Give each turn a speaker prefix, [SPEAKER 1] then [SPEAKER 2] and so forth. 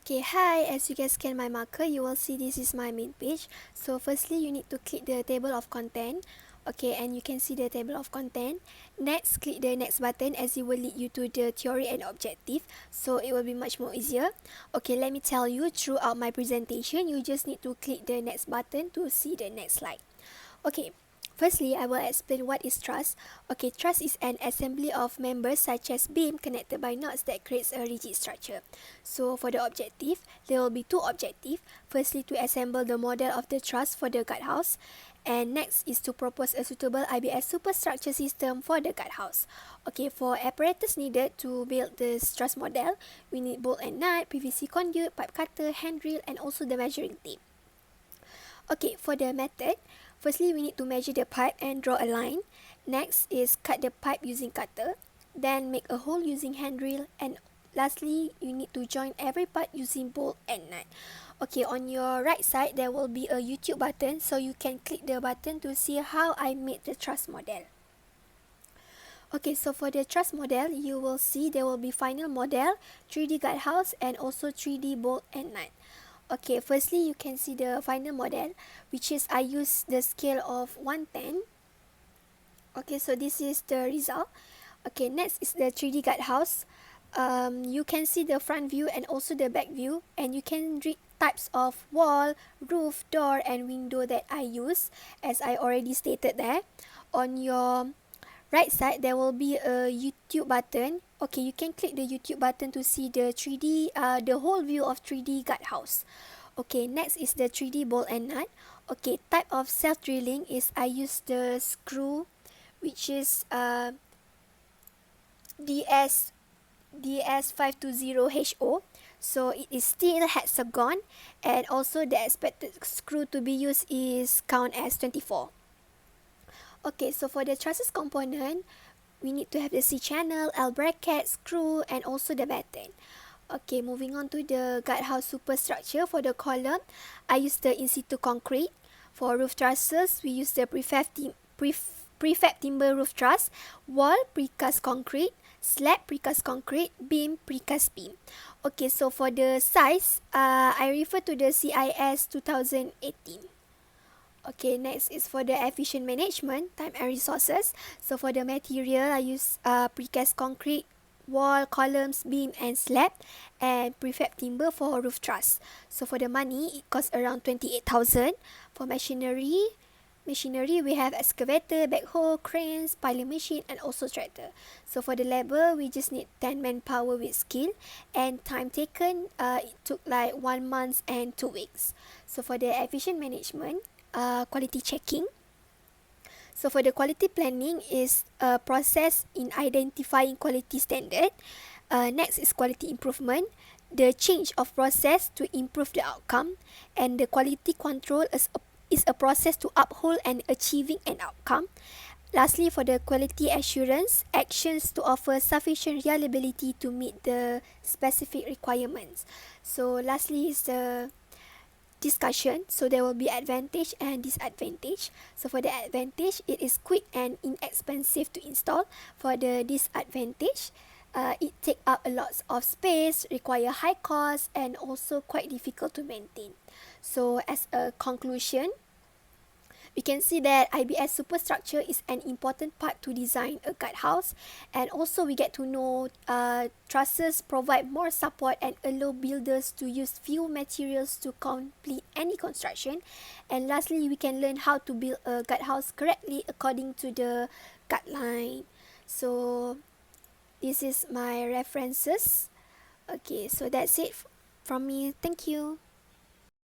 [SPEAKER 1] Okay, hi, as you guys scan my marker, you will see this is my main page. So firstly, you need to click the table of content. Okay, and you can see the table of content. Next, click the next button as it will lead you to the theory and objective. So it will be much more easier. Okay, let me tell you, throughout my presentation, you just need to click the next button to see the next slide. Okay, firstly, I will explain what is trust. Okay, trust is an assembly of members such as beam connected by knots that creates a rigid structure. So for the objective, there will be two objectives. Firstly, to assemble the model of the truss for the guardhouse. And next is to propose a suitable IBS superstructure system for the guardhouse. Okay, for apparatus needed to build this truss model, we need bolt and nut, PVC conduit, pipe cutter, handrail, and also the measuring tape. Okay, for the method, firstly we need to measure the pipe and draw a line. Next is cut the pipe using cutter. Then make a hole using handrail. And lastly, you need to join every part using bolt and nut. Okay, on your right side, there will be a YouTube button. So you can click the button to see how I made the truss model. Okay, so for the truss model, you will see there will be final model, 3D guardhouse, and also 3D bolt and nut. Okay, firstly, you can see the final model, which is I use the scale of 110. Okay, so this is the result. Okay, next is the 3D guardhouse. You can see the front view and also the back view, and you can read types of wall, roof, door, and window that I use, as I already stated there. On your right side, there will be a YouTube button. Okay, you can click the YouTube button to see the the whole view of 3D guardhouse. Okay, next is the 3D bolt and nut. Okay, type of self-drilling is I use the screw, which is DS520HO. So it is still hexagon, and also the expected screw to be used is count as 24. Okay, so for the trusses component, we need to have the C-channel, L bracket, screw, and also the batten. Okay, moving on to the guardhouse superstructure. For the column, I use the in-situ concrete. For roof trusses, we use the prefab timber roof truss, wall precast concrete, slab precast concrete, beam precast beam. Okay, so for the size, I refer to the CIS 2018. Okay, next is for the efficient management, time and resources. So for the material, I use precast concrete, wall, columns, beam, and slab, and prefab timber for roof truss. So for the money, it costs around 28,000. For machinery, we have excavator, backhoe, cranes, piling machine, and also tractor. So for the labor, we just need 10 manpower with skill, and time taken, it took like 1 month and 2 weeks. So for the efficient management, quality checking. So for the quality planning is a process in identifying quality standard. Next is quality improvement, the change of process to improve the outcome. And the quality control is a process to uphold and achieving an outcome. Lastly, for the quality assurance, actions to offer sufficient reliability to meet the specific requirements. So lastly is the discussion. So there will be advantage and disadvantage. So for the advantage, it is quick and inexpensive to install. For the disadvantage, it take up a lot of space, require high cost, and also quite difficult to maintain. So as a conclusion, we can see that IBS superstructure is an important part to design a guardhouse, and also we get to know trusses provide more support and allow builders to use few materials to complete any construction. And lastly, we can learn how to build a guardhouse correctly according to the guideline. So this is my references. Okay, so that's it from me. Thank you.